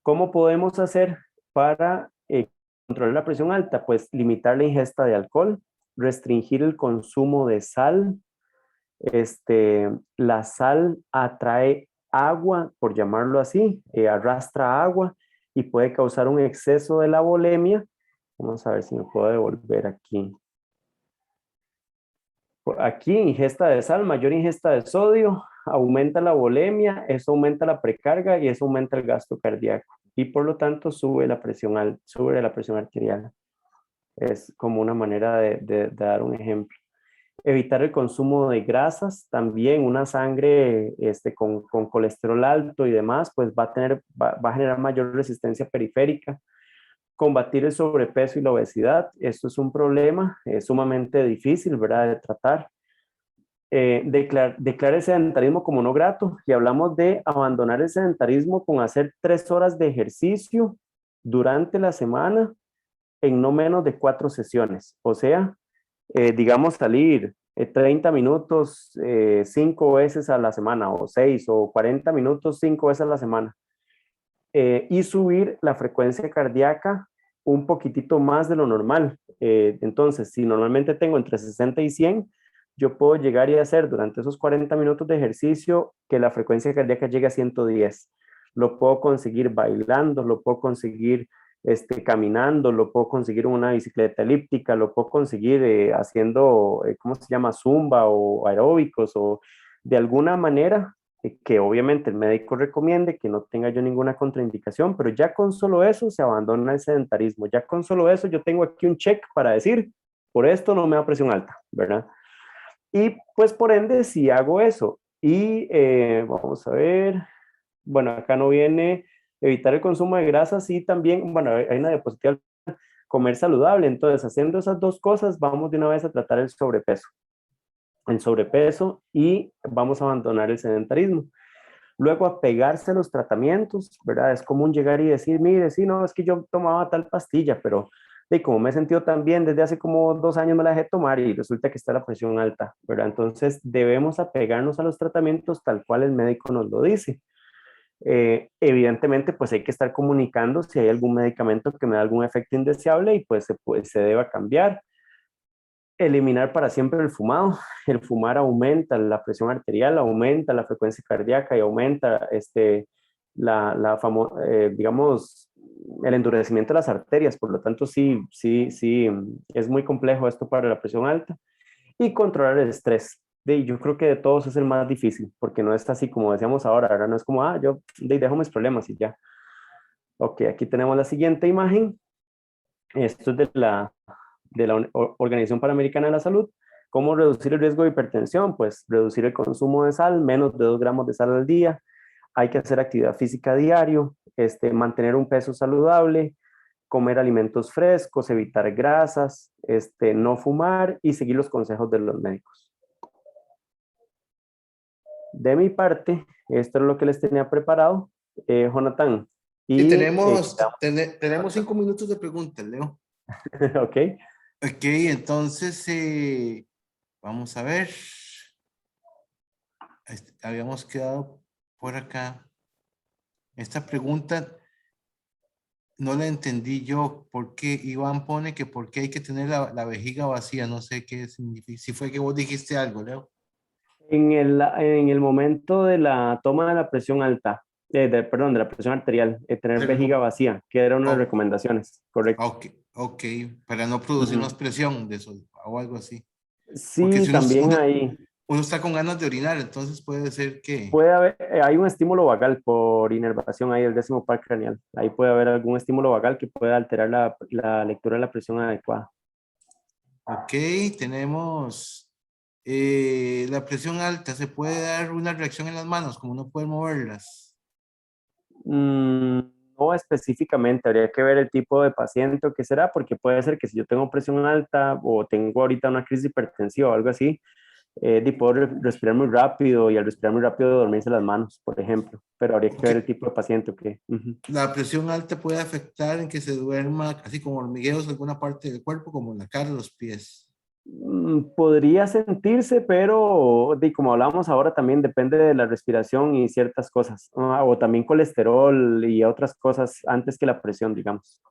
Speaker 2: ¿Cómo podemos hacer para controlar la presión alta? Pues limitar la ingesta de alcohol, restringir el consumo de sal. La sal atrae agua, por llamarlo así, arrastra agua y puede causar un exceso de la volemia. Vamos a ver si me puedo devolver aquí. Aquí, ingesta de sal, mayor ingesta de sodio, aumenta la volemia, eso aumenta la precarga y eso aumenta el gasto cardíaco. Y por lo tanto sube la presión arterial. Es como una manera de dar un ejemplo. Evitar el consumo de grasas, también una sangre con colesterol alto y demás, pues va a generar mayor resistencia periférica. Combatir el sobrepeso y la obesidad, esto es un problema sumamente difícil, ¿verdad?, de tratar. Declara el sedentarismo como no grato y hablamos de abandonar el sedentarismo con hacer 3 horas de ejercicio durante la semana en no menos de 4 sesiones. O sea, digamos salir 30 minutos 5 veces a la semana o 6 o 40 minutos 5 veces a la semana. Y subir la frecuencia cardíaca un poquitito más de lo normal. Entonces, si normalmente tengo entre 60 y 100, yo puedo llegar y hacer durante esos 40 minutos de ejercicio que la frecuencia cardíaca llegue a 110. Lo puedo conseguir bailando, lo puedo conseguir caminando, lo puedo conseguir en una bicicleta elíptica, lo puedo conseguir haciendo, ¿cómo se llama? Zumba o aeróbicos o de alguna manera que obviamente el médico recomiende, que no tenga yo ninguna contraindicación, pero ya con solo eso se abandona el sedentarismo. Ya con solo eso yo tengo aquí un check para decir, por esto no me da presión alta, ¿verdad? Y pues por ende, si hago eso y vamos a ver, bueno, acá no viene evitar el consumo de grasas y también, bueno, hay una diapositiva, comer saludable. Entonces, haciendo esas dos cosas, vamos de una vez a tratar el sobrepeso y vamos a abandonar el sedentarismo. Luego apegarse a los tratamientos, ¿verdad? Es común llegar y decir, mire, sí, no, es que yo tomaba tal pastilla, pero como me he sentido tan bien, desde hace como 2 años me la dejé tomar y resulta que está la presión alta, ¿verdad? Entonces debemos apegarnos a los tratamientos tal cual el médico nos lo dice. Evidentemente, pues hay que estar comunicando si hay algún medicamento que me da algún efecto indeseable y pues se deba cambiar. Eliminar para siempre el fumado. El fumar aumenta la presión arterial, aumenta la frecuencia cardíaca y aumenta digamos, el endurecimiento de las arterias. Por lo tanto, sí, es muy complejo esto para la presión alta. Y controlar el estrés. Yo creo que de todos es el más difícil, porque no es así como decíamos ahora no es como, yo dejo mis problemas y ya. Ok, aquí tenemos la siguiente imagen. Esto es de la Organización Panamericana de la Salud. ¿Cómo reducir el riesgo de hipertensión? Pues reducir el consumo de sal, menos de 2 gramos de sal al día. Hay que hacer actividad física diario, mantener un peso saludable, comer alimentos frescos, evitar grasas, no fumar y seguir los consejos de los médicos. De mi parte, esto es lo que les tenía preparado, Jonathan.
Speaker 1: Y
Speaker 2: Y,
Speaker 1: tenemos 5 minutos de preguntas, Leo.
Speaker 2: ok.
Speaker 1: Ok, entonces vamos a ver. Habíamos quedado por acá. Esta pregunta no la entendí yo. ¿Por qué Iván pone que por qué hay que tener la vejiga vacía? No sé qué significa. Si fue que vos dijiste algo, Leo.
Speaker 2: En el momento de la toma de la presión alta, perdón, de la presión arterial, tener vejiga vacía, que era una de las
Speaker 1: Oh,
Speaker 2: recomendaciones, correcto.
Speaker 1: ok, ok, para no producir más presión de eso o algo así. Porque
Speaker 2: Sí,
Speaker 1: si
Speaker 2: también hay,
Speaker 1: uno está con ganas de orinar, entonces puede ser que...
Speaker 2: puede haber, hay un estímulo vagal por inervación ahí del décimo par craneal. Ahí puede haber algún estímulo vagal que pueda alterar la lectura de la presión adecuada.
Speaker 1: Ok, tenemos la presión alta. ¿Se puede dar una reacción en las manos, como no puede moverlas?
Speaker 2: Mm, no específicamente, habría que ver el tipo de paciente o qué será, porque puede ser que si yo tengo presión alta o tengo ahorita una crisis hipertensiva o algo así, puedo respirar muy rápido y al respirar muy rápido dormirse las manos, por ejemplo, pero habría que
Speaker 1: Ok,
Speaker 2: ver el tipo de paciente o qué.
Speaker 1: la presión alta puede afectar en que se duerma, así como hormigueos, alguna parte del cuerpo, como la cara, los pies.
Speaker 2: Podría sentirse, pero como hablábamos ahora, también depende de la respiración y ciertas cosas, o también colesterol y otras cosas antes que la presión, digamos.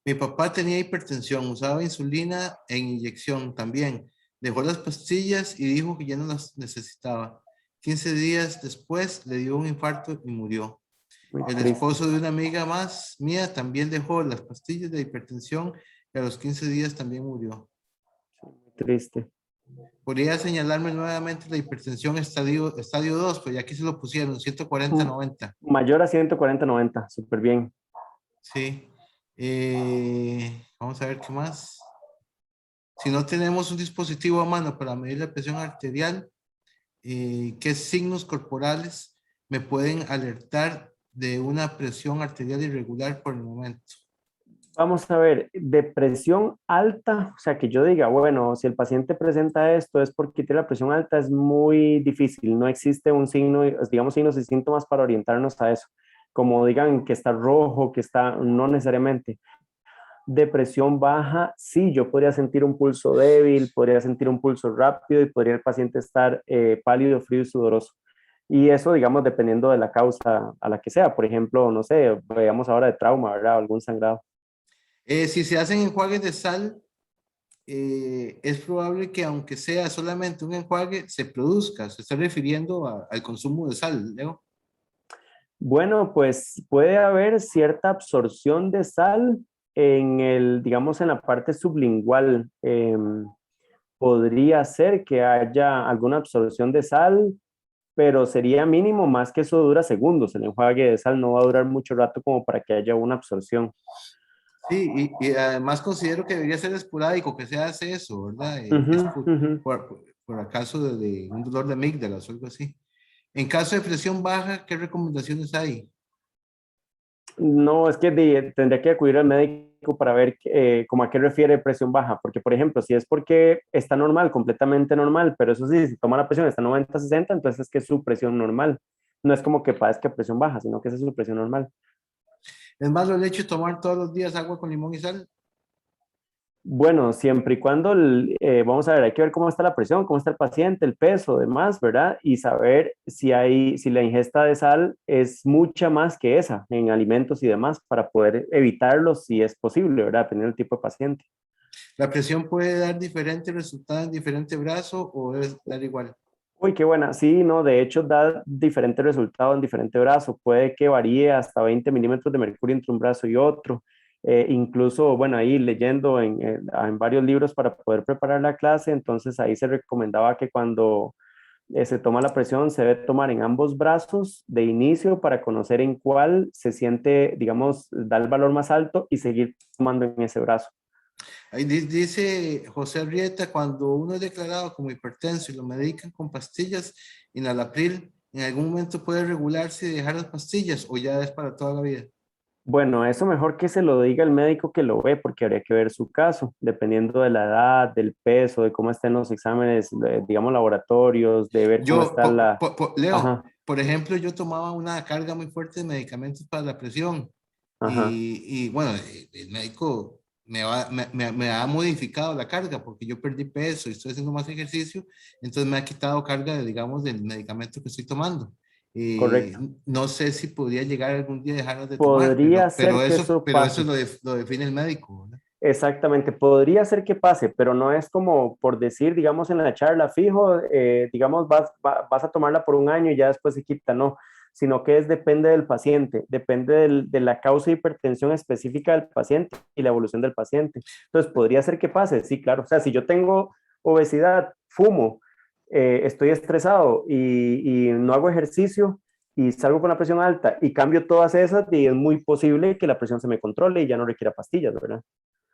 Speaker 1: Mi papá tenía hipertensión, usaba insulina en inyección también. Dejó las pastillas y dijo que ya no las necesitaba. 15 días después le dio un infarto y murió.
Speaker 2: Muy
Speaker 1: El
Speaker 2: triste,
Speaker 1: esposo de una amiga más mía también dejó las pastillas de hipertensión y a los 15 días también murió.
Speaker 2: muy triste.
Speaker 1: Podría señalarme nuevamente la hipertensión estadio 2, pues ya aquí se lo pusieron, 140/90.
Speaker 2: Mayor a 140/90, súper bien.
Speaker 1: Sí. Vamos a ver qué más. Si no tenemos un dispositivo a mano para medir la presión arterial, ¿qué signos corporales me pueden alertar de una presión arterial irregular por el momento?
Speaker 2: Vamos a ver, depresión alta, o sea, que yo diga, bueno, si el paciente presenta esto es porque tiene la presión alta, es muy difícil, no existe un signo, digamos, signos y síntomas para orientarnos a eso. Como digan que está rojo, que está, no necesariamente. Depresión baja, sí, yo podría sentir un pulso débil, podría sentir un pulso rápido y podría el paciente estar pálido, frío y sudoroso. Y eso, digamos, dependiendo de la causa a la que sea. Por ejemplo, no sé, veamos ahora de trauma, ¿verdad? Algún sangrado.
Speaker 1: Si se hacen enjuagues de sal, es probable que aunque sea solamente un enjuague, se produzca. Se está refiriendo al consumo de sal, Leo.
Speaker 2: Bueno, pues puede haber cierta absorción de sal en el, digamos, en la parte sublingual. Podría ser que haya alguna absorción de sal, pero sería mínimo, más que eso dura segundos. El enjuague de sal no va a durar mucho rato como para que haya una absorción.
Speaker 1: Sí, y además considero que debería ser esporádico que se hace eso, ¿verdad? Es
Speaker 2: Ujú, ujú.
Speaker 1: por acaso de un dolor de amígdalas o algo así. En caso de presión baja, ¿qué recomendaciones hay?
Speaker 2: No, es que tendría que acudir al médico para ver como a qué refiere presión baja, porque por ejemplo, si es porque está normal, completamente normal, pero eso sí, si toma la presión, está 90-60, entonces es que es su presión normal. No es como que padezca presión baja, sino que esa es su presión normal.
Speaker 1: ¿Es malo el hecho de tomar todos los días agua con limón y sal?
Speaker 2: Bueno, siempre y cuando, vamos a ver, hay que ver cómo está la presión, cómo está el paciente, el peso, demás, ¿verdad? Y saber si la ingesta de sal es mucha más que esa en alimentos y demás para poder evitarlo si es posible, ¿verdad? Dependiendo del tipo de paciente.
Speaker 1: ¿La presión puede dar diferentes resultados en diferente brazo o es dar igual?
Speaker 2: Uy, qué buena. Sí, no, de hecho da diferentes resultados en diferentes brazos. Puede que varíe hasta 20 milímetros de mercurio entre un brazo y otro. Incluso, bueno, ahí leyendo en varios libros para poder preparar la clase, entonces ahí se recomendaba que cuando se toma la presión se debe tomar en ambos brazos de inicio para conocer en cuál se siente, digamos, da el valor más alto y seguir tomando en ese brazo.
Speaker 1: Ahí dice José Arrieta, cuando uno es declarado como hipertenso y lo medican con pastillas enalapril, ¿en algún momento puede regularse y dejar las pastillas o ya es para toda la vida?
Speaker 2: Bueno, eso mejor que se lo diga el médico que lo ve, porque habría que ver su caso, dependiendo de la edad, del peso, de cómo estén los exámenes, digamos, laboratorios, de ver cómo
Speaker 1: Yo,
Speaker 2: está la...
Speaker 1: Leo,
Speaker 2: Ajá,
Speaker 1: por ejemplo, yo tomaba una carga muy fuerte de medicamentos para la presión
Speaker 2: ajá,
Speaker 1: y bueno, el médico me ha modificado la carga porque yo perdí peso y estoy haciendo más ejercicio, entonces me ha quitado carga, digamos, del medicamento que estoy tomando.
Speaker 2: correcto.
Speaker 1: No sé si podría llegar algún día a dejarlas de tomar,
Speaker 2: Podría ser que eso
Speaker 1: pero eso
Speaker 2: pase.
Speaker 1: lo define el médico, ¿verdad?
Speaker 2: Exactamente, podría ser que pase, pero no es como por decir, digamos, en la charla, fijo, digamos, vas a tomarla por un año y ya después se quita, no, sino que depende del paciente, depende de la causa de hipertensión específica del paciente y la evolución del paciente. Entonces, podría ser que pase, sí, claro. O sea, si yo tengo obesidad, fumo, estoy estresado y no hago ejercicio y salgo con la presión alta y cambio todas esas, y es muy posible que la presión se me controle y ya no requiera pastillas, ¿verdad?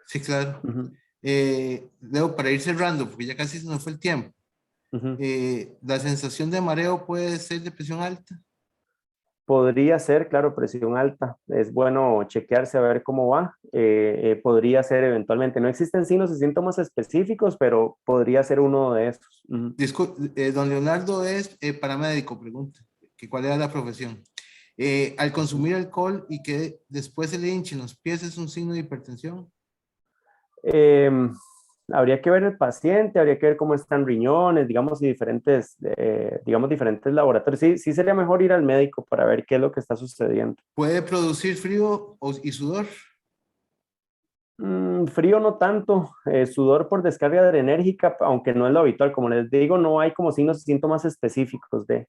Speaker 1: Sí, claro.
Speaker 2: Ujú,
Speaker 1: Leo, para ir cerrando, porque ya casi se nos fue el tiempo.
Speaker 2: ujú.
Speaker 1: La sensación de mareo puede ser de presión alta.
Speaker 2: Podría ser, claro, presión alta. Es bueno chequearse a ver cómo va. Podría ser eventualmente. No existen signos y síntomas específicos, pero podría ser uno de esos. Ujú.
Speaker 1: Don Leonardo es paramédico, pregunta, que cuál era la profesión. Al consumir alcohol y que después se le hinchen los pies es un signo de hipertensión.
Speaker 2: Em, Habría que ver el paciente, habría que ver cómo están riñones, digamos, y diferentes laboratorios. Sí, sí sería mejor ir al médico para ver qué es lo que está sucediendo.
Speaker 1: Puede producir frío y sudor.
Speaker 2: Frío no tanto, sudor por descarga adrenérgica, aunque no es lo habitual. Como les digo, no hay como signos y síntomas específicos de.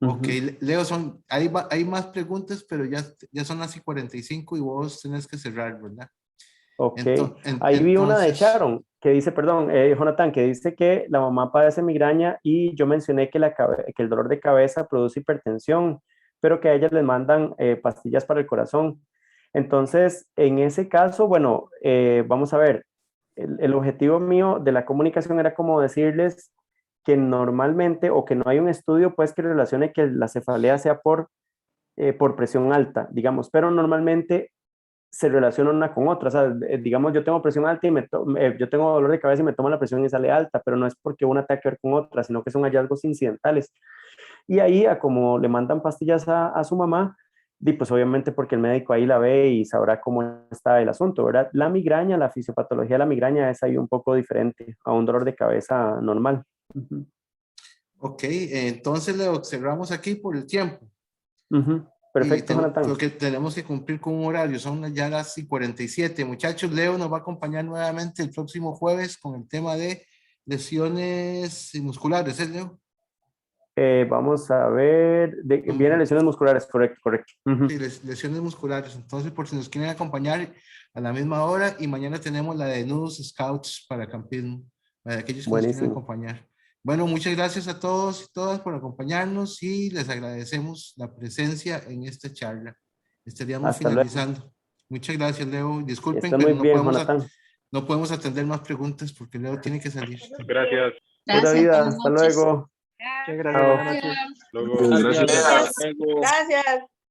Speaker 1: Ok,
Speaker 2: Ujú.
Speaker 1: Leo, hay más preguntas, pero ya son las y 45 y vos tenés que cerrar, ¿verdad?
Speaker 2: Ok, ahí vi una de
Speaker 1: Entonces,
Speaker 2: Sharon que dice, perdón, Jonathan, que dice que la mamá padece migraña y yo mencioné que el dolor de cabeza produce hipertensión, pero que a ella les mandan pastillas para el corazón. Entonces, en ese caso, bueno, vamos a ver, el objetivo mío de la comunicación era como decirles que normalmente o que no hay un estudio pues que relacione que la cefalea sea por presión alta, digamos, pero normalmente se relacionan una con otra. O sea, digamos, yo tengo presión alta y yo tengo dolor de cabeza y me tomo la presión y sale alta, pero no es porque una tenga que ver con otra, sino que son hallazgos incidentales. Y ahí, a como le mandan pastillas a su mamá, y pues obviamente porque el médico ahí la ve y sabrá cómo está el asunto, ¿verdad? La migraña, la fisiopatología de la migraña es ahí un poco diferente a un dolor de cabeza normal. Ujú.
Speaker 1: Ok, entonces le observamos aquí por el tiempo.
Speaker 2: Ujú.
Speaker 1: Y
Speaker 2: Perfecto, Jonathan.
Speaker 1: creo que tenemos que cumplir con un horario, son ya las 47. Muchachos, Leo nos va a acompañar nuevamente el próximo jueves con el tema de lesiones musculares, ¿eh, Leo?
Speaker 2: Vamos a ver, viene lesiones musculares, correcto, correcto. Ujú.
Speaker 1: Sí, lesiones musculares. Entonces, por si nos quieren acompañar a la misma hora, y mañana tenemos la de nudos scouts para campismo, para aquellos que nos quieran
Speaker 2: Buenísimo.
Speaker 1: acompañar. Bueno, muchas gracias a todos y todas por acompañarnos y les agradecemos la presencia en esta charla. Estaríamos
Speaker 2: Hasta luego.
Speaker 1: finalizando. Muchas gracias, Leo.
Speaker 2: Que
Speaker 1: Disculpen,
Speaker 2: estén
Speaker 1: pero
Speaker 2: muy bien, Jonathan.
Speaker 1: no podemos atender más preguntas porque Leo tiene que salir.
Speaker 3: Gracias.
Speaker 2: Pura
Speaker 4: Gracias,
Speaker 2: vida.
Speaker 4: buenas
Speaker 2: Hasta
Speaker 4: noches.
Speaker 2: luego.
Speaker 5: Muchas gracias.
Speaker 2: Chao.
Speaker 5: Buenas noches.
Speaker 3: Luego,
Speaker 5: Gracias.
Speaker 3: gracias. Hasta luego.
Speaker 6: Gracias.